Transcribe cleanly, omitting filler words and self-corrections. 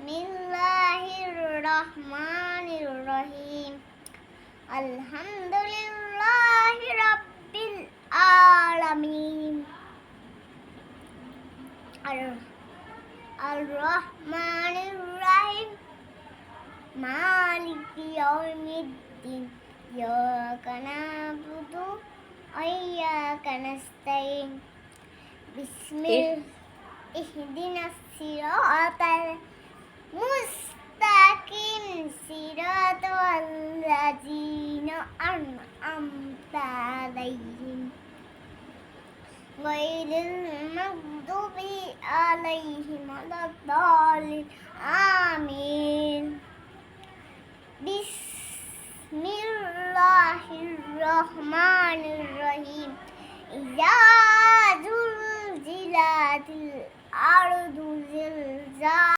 বিসমিল্লাহির রহমানির রহিম। আলহামদুলিল্লাহি রাব্বিল আলামিন। আর রহমানির রহিম। মালিকি ইয়াউমিদ্দিন। ইয়াকা না'বুদু ওয়া ইয়াকা নাস্তাইন। ইহদিনাস সিরাতাল মুস্তাকিম। সিরাতাল লাযিনা আন'আমতা আলাইহিম গায়রিল মাগদুবি আলাইহিম ওয়ালাদ-দাল্লিন। আমিন। বিসমিল্লাহির রহমানির রহিম। ইযা যুলজিলাতিল আরদু জিলজালাহা